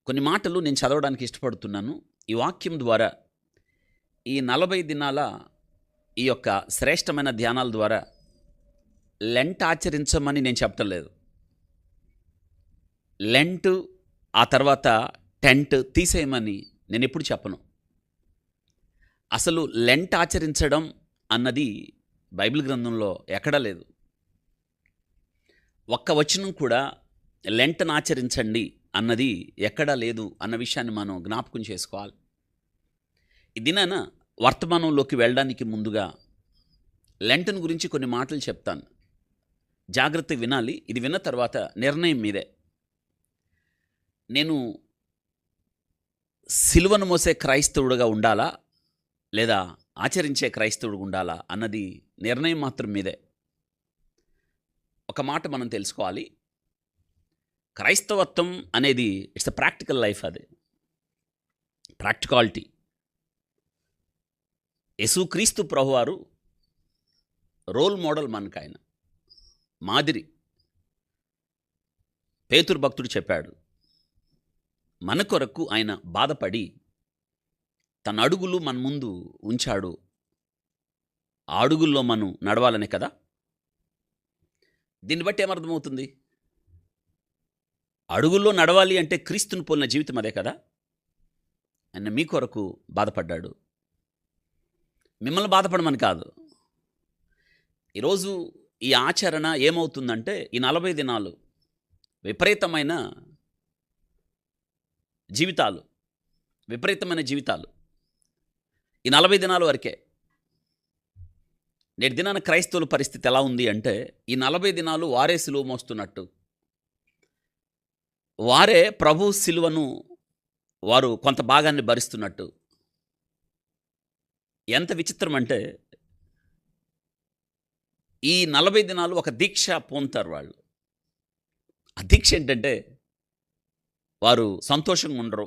కొన్ని మాటలు నేను చదవడానికి ఇష్టపడుతున్నాను. ఈ వాక్యం ద్వారా ఈ 40 దినాల ఈ యొక్క శ్రేష్టమైన ధ్యానాల ద్వారా లెంట్ ఆచరించమని నేను చెప్పటం లేదు. లెంట్ ఆ తర్వాత టెంట్ తీసేయమని నేనెప్పుడు చెప్పను. అసలు లెంట్ ఆచరించడం అన్నది బైబిల్ గ్రంథంలో ఎక్కడా లేదు. ఒక్క వచనం కూడా లెంట్‌ను ఆచరించండి అన్నది ఎక్కడా లేదు అన్న విషయాన్ని మనం జ్ఞాపకం చేసుకోవాలి. ఈ దినాన వర్తమానంలోకి వెళ్ళడానికి ముందుగా లెంట్‌ను గురించి కొన్ని మాటలు చెప్తాను. జాగ్రత్తగా వినాలి. ఇది విన్న తర్వాత నిర్ణయం మీదే. నేను సిలువను మోసే క్రైస్తవుడుగా ఉండాలా? లేదా ఆచరించే క్రైస్తవుడుగా ఉండాలా? అన్నది నిర్ణయం మాత్రం మీదే. ఒక మాట మనం తెలుసుకోవాలి. క్రైస్తవత్వం అనేది ఇట్స్ ఎ ప్రాక్టికల్ లైఫ్. అది ప్రాక్టికాలిటీ. యేసుక్రీస్తు ప్రభువారు రోల్ మోడల్ మనకాయన, మాదిరి. పేతురు భక్తుడు చెప్పాడు, మన కొరకు ఆయన బాధపడి తన అడుగులు మన ముందు ఉంచాడు. ఆ అడుగుల్లో మనం నడవాలనే కదా. దీన్ని బట్టి ఏమర్థమవుతుంది? అడుగుల్లో నడవాలి అంటే క్రీస్తుని పోలిన జీవితం అదే కదా. ఆయన మీ కొరకు బాధపడ్డాడు. మిమ్మల్ని బాధపడమని కాదు. ఈరోజు ఈ ఆచరణ ఏమవుతుందంటే ఈ 40 దినాలు విపరీతమైన జీవితాలు. ఈ 40 దినాల వరకే. నేటి దినాన క్రైస్తవుల పరిస్థితి ఎలా ఉంది అంటే ఈ 40 దినాలు వారే సిలువ మోస్తున్నట్టు, వారే ప్రభు సిలువను వారు కొంత భాగాన్ని భరిస్తున్నట్టు. ఎంత విచిత్రం అంటే ఈ 40 దినాలు ఒక దీక్ష పొందుతారు వాళ్ళు. ఆ దీక్ష ఏంటంటే వారు సంతోషంగా ఉండరు,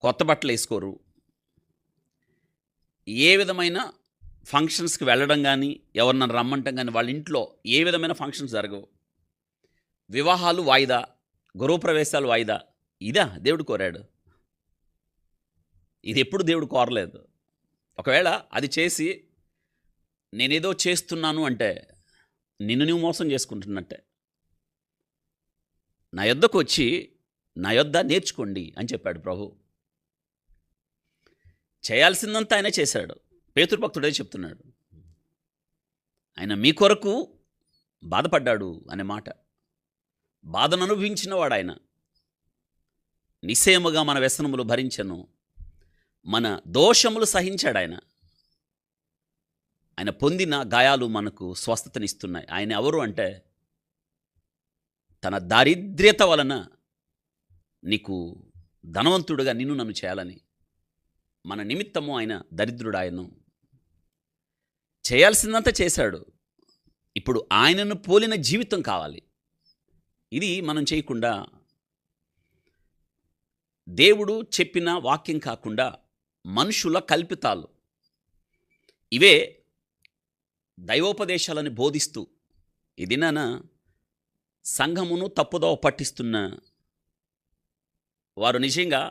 కొత్త బట్టలు వేసుకోరు, ఏ విధమైన ఫంక్షన్స్కి వెళ్ళడం కానీ, ఎవరినైనా రమ్మంటం కానీ, వాళ్ళ ఇంట్లో ఏ విధమైన ఫంక్షన్స్ జరగవు. వివాహాలు వాయిదా, గృహప్రవేశాలు వాయిదా. ఇదా దేవుడు కోరాడు? ఇది ఎప్పుడు దేవుడు కోరలేదు. ఒకవేళ అది చేసి నేనేదో చేస్తున్నాను అంటే నిన్ను నువ్వు మోసం చేసుకుంటున్నట్టే. నా యొద్దకు వచ్చి నా యొద్ద నేర్చుకోండి అని చెప్పాడు ప్రభు. చేయాల్సిందంతా ఆయనే చేశాడు. పేతురు భక్తుడే చెప్తున్నాడు, ఆయన మీ కొరకు బాధపడ్డాడు అనే మాట. బాధను అనుభవించిన వాడు ఆయన. నిశ్చయముగా మన వ్యసనములు భరించెను, మన దోషములు సహించాడు ఆయన. ఆయన పొందిన గాయాలు మనకు స్వస్థతనిస్తున్నాయి. ఆయన ఎవరు అంటే తన దారిద్ర్యత వలన నీకు ధనవంతుడుగా నిన్ను నన్ను చేయాలని, మన నిమిత్తము ఆయన దరిద్రుడాయను. చేయాల్సిందంతా చేశాడు. ఇప్పుడు ఆయనను పోలిన జీవితం కావాలి. ఇది మనం చేయకుండా, దేవుడు చెప్పిన వాక్యం కాకుండా మనుషుల కల్పితాలు, ఇవే దైవోపదేశాలని బోధిస్తూ ఈ దినాన సంఘమును తప్పుదోవ పట్టిస్తున్న వారు నిజంగా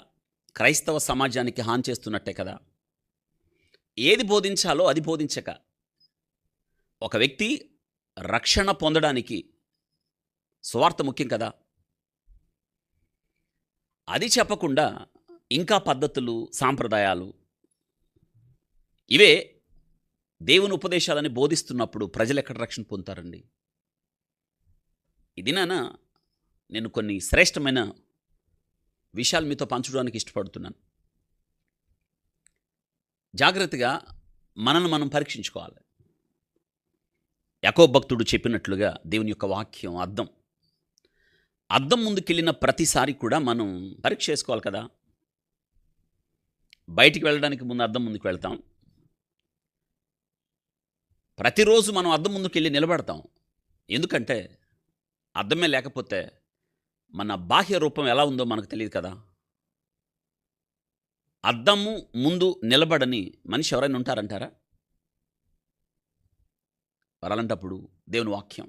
క్రైస్తవ సమాజానికి హాని చేస్తున్నట్టే కదా. ఏది బోధించాలో అది బోధించక, ఒక వ్యక్తి రక్షణ పొందడానికి సువార్త ముఖ్యం కదా, అది చెప్పకుండా ఇంకా పద్ధతులు, సాంప్రదాయాలు, ఇవే దేవుని ఉపదేశాలని బోధిస్తున్నప్పుడు ప్రజలు ఎక్కడ రక్షణ పొందుతారండి? ఈ దినాన నేను కొన్ని శ్రేష్టమైన విషయాలు మీతో పంచడానికి ఇష్టపడుతున్నాను. జాగ్రత్తగా మనల్ని మనం పరీక్షించుకోవాలి. యాకోబు భక్తుడు చెప్పినట్లుగా దేవుని యొక్క వాక్యం అద్దం ముందుకెళ్ళిన ప్రతిసారి కూడా మనం పరీక్ష చేసుకోవాలి కదా. బయటికి వెళ్ళడానికి ముందు అద్దం ముందుకు వెళ్తాం. ప్రతిరోజు మనం అద్దం ముందుకెళ్ళి నిలబడతాం. ఎందుకంటే అద్దమే లేకపోతే మన బాహ్య రూపం ఎలా ఉందో మనకు తెలియదు కదా. అద్దము ముందు నిలబడని మనిషి ఎవరైనా ఉంటారంటారా? అలాంటప్పుడు దేవుని వాక్యం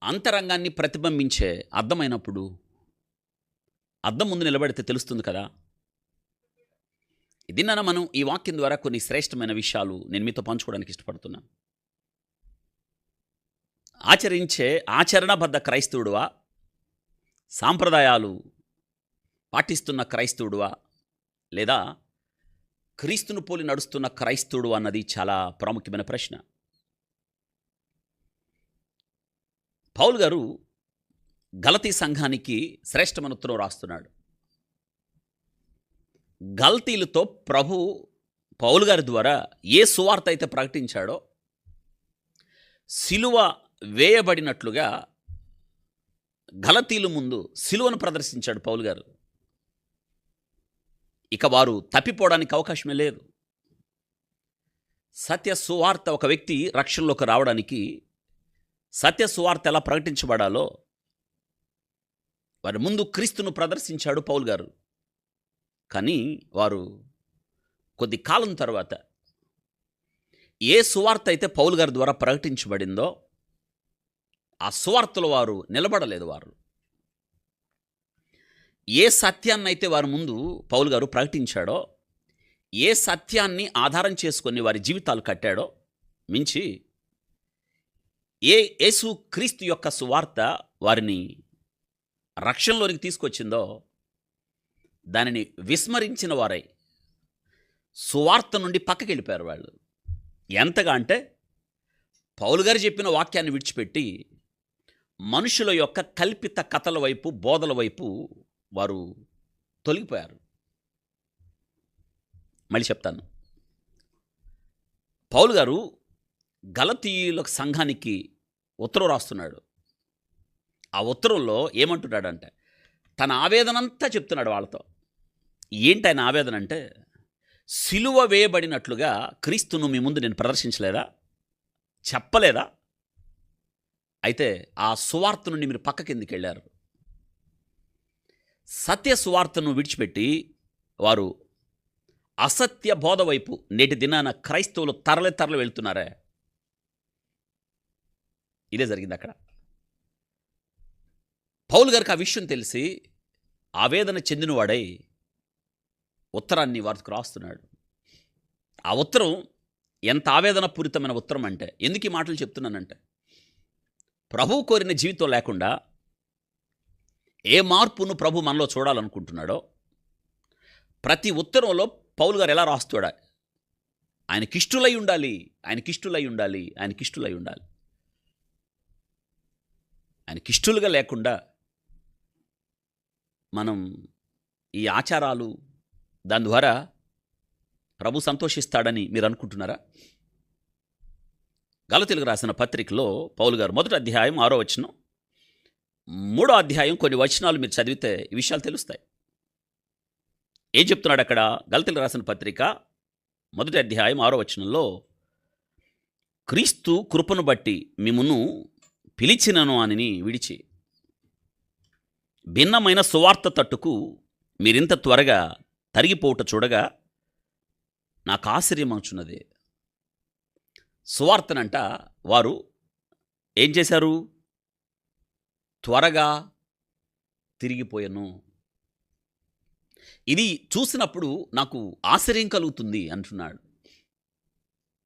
అంతరంగాన్ని ప్రతిబింబించే అద్దమైనప్పుడు అద్దం ముందు నిలబడితే తెలుస్తుంది కదా. దీనిన మనం ఈ వాక్యం ద్వారా కొన్ని శ్రేష్టమైన విషయాలు నేను మీతో పంచుకోవడానికి ఇష్టపడుతున్నాను. ఆచరణబద్ధ క్రైస్తవుడువా, సాంప్రదాయాలు పాటిస్తున్న క్రైస్తవుడువా, లేదా క్రీస్తును పోలి నడుస్తున్న క్రైస్తవుడు అన్నది చాలా ప్రాముఖ్యమైన ప్రశ్న. పౌలు గారు గలతీ సంఘానికి శ్రేష్టమైన ఉత్తరం రాస్తున్నాడు. గల్తీలతో ప్రభు పౌలు గారి ద్వారా ఏ సువార్త అయితే ప్రకటించాడో, సిలువ వేయబడినట్లుగా గలతీలు ముందు సిలువను ప్రదర్శించాడు పౌలు గారు. ఇక వారు తప్పిపోవడానికి అవకాశమే లేదు. సత్య సువార్త, ఒక వ్యక్తి రక్షణలోకి రావడానికి సత్య సువార్త ఎలా ప్రకటించబడాలో వారి ముందు క్రీస్తును ప్రదర్శించాడు పౌలు గారు. కానీ వారు కొద్ది కాలం తర్వాత ఏ సువార్త అయితే పౌలు గారి ద్వారా ప్రకటించబడిందో ఆ సువార్తలో వారు నిలబడలేదు. వారు ఏ సత్యాన్ని అయితే వారి ముందు పౌలు గారు ప్రకటించాడో, ఏ సత్యాన్ని ఆధారం చేసుకొని వారి జీవితాలు కట్టాడో మించి యేసు క్రీస్తు యొక్క సువార్త వారిని రక్షణలోనికి తీసుకొచ్చిందో దానిని విస్మరించిన వారై సువార్త నుండి పక్కకి వెళ్ళిపోయారు వాళ్ళు. ఎంతగా అంటే పౌలు గారు చెప్పిన వాక్యాన్ని విడిచిపెట్టి మనుషుల యొక్క కల్పిత కథల వైపు, బోధల వైపు వారు తొలగిపోయారు. మళ్ళీ చెప్తాను. పౌలు గారు గలతీయుల సంఘానికి ఉత్తరం రాస్తున్నాడు. ఆ ఉత్తరంలో ఏమంటున్నాడంటే తన ఆవేదనంతా చెప్తున్నాడు వాళ్ళతో. ఏంటి ఆయన ఆవేదన అంటే, సిలువ వేయబడినట్లుగా క్రీస్తును మీ ముందు నేను ప్రదర్శించలేదా, చెప్పలేదా? అయితే ఆ సువార్త నుండి మీరు పక్కకి ఎందుకు వెళ్ళారు? సత్య సువార్తను విడిచిపెట్టి వారు అసత్య బోధ వైపు నేటి దినాన క్రైస్తవులు తరలి వెళ్తున్నారే. ఇదే జరిగింది అక్కడ. పౌలు గారికి ఆ విషయం తెలిసి ఆవేదన చెందినవాడై ఉత్తరాన్ని వారికి రాస్తున్నాడు. ఆ ఉత్తరం ఎంత ఆవేదన పూరితమైన ఉత్తరం అంటే, ఎందుకు ఈ మాటలు చెప్తున్నానంటే, ప్రభువు కోరిన జీవితం లేకుండా ఏ మార్పును ప్రభు మనలో చూడాలనుకుంటున్నాడో ప్రతి ఉత్తరంలో పౌలు గారు ఎలా రాస్తాడా, ఆయనకిష్టులై ఉండాలి, ఆయనకిష్టులై ఉండాలి, ఆయనకిష్టులై ఉండాలి. ఆయనకిష్టులుగా లేకుండా మనం ఈ ఆచారాలు, దాని ద్వారా ప్రభు సంతోషిస్తాడని మీరు అనుకుంటున్నారా? గలతీయులకు రాసిన పత్రికలో పౌలు గారు 1వ అధ్యాయం 6వ వచనం, 3వ అధ్యాయం కొన్ని వచనాలు మీరు చదివితే ఈ విషయాలు తెలుస్తాయి. ఏం చెప్తున్నాడు అక్కడ? గలతీయులకు రాసిన పత్రిక 1వ అధ్యాయం 6వ వచనంలో, క్రీస్తు కృపను బట్టి మిమ్మును పిలిచినను అని విడిచి భిన్నమైన సువార్త తట్టుకు మీరింత త్వరగా తరిగిపోవుట చూడగా నాకు ఆశ్చర్యమవుచున్నది. సువార్తనంట వారు ఏం చేశారు? త్వరగా తిరిగిపోయాను. ఇది చూసినప్పుడు నాకు ఆశ్చర్యం కలుగుతుంది అంటున్నాడు.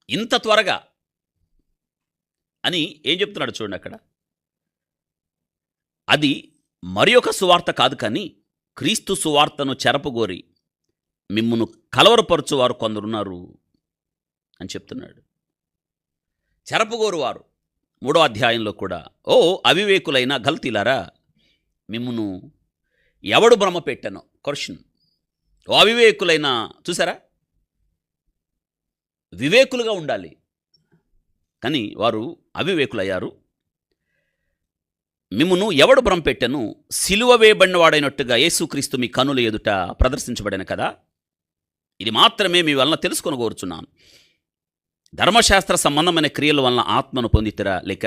ఇంత త్వరగా అని ఏం చెప్తున్నాడు చూడండి అక్కడ. అది మరి ఒక సువార్త కాదు, కానీ క్రీస్తు సువార్తను చెరపగోరి మిమ్మును కలవరపరచు వారు కొందరున్నారు అని చెప్తున్నాడు. చెరపగోరు వారు 3వ అధ్యాయంలో కూడా, ఓ అవివేకులైన గల్తీలారా, మిమ్మును ఎవడు భ్రమ పెట్టానో క్వశ్చన్. ఓ అవివేకులైన, చూసారా, వివేకులుగా ఉండాలి కానీ వారు అవివేకులయ్యారు. మిమ్మును ఎవడు భ్రమ పెట్టెను, సిలువ వేయబడినవాడైనట్టుగా యేసుక్రీస్తు మీ కనుల ఎదుట ప్రదర్శించబడిన కదా. ఇది మాత్రమే మీ వలన తెలుసుకొని కోరుచున్నాను. ధర్మశాస్త్ర సంబంధమైన క్రియల వలన ఆత్మను పొందితిరా, లేక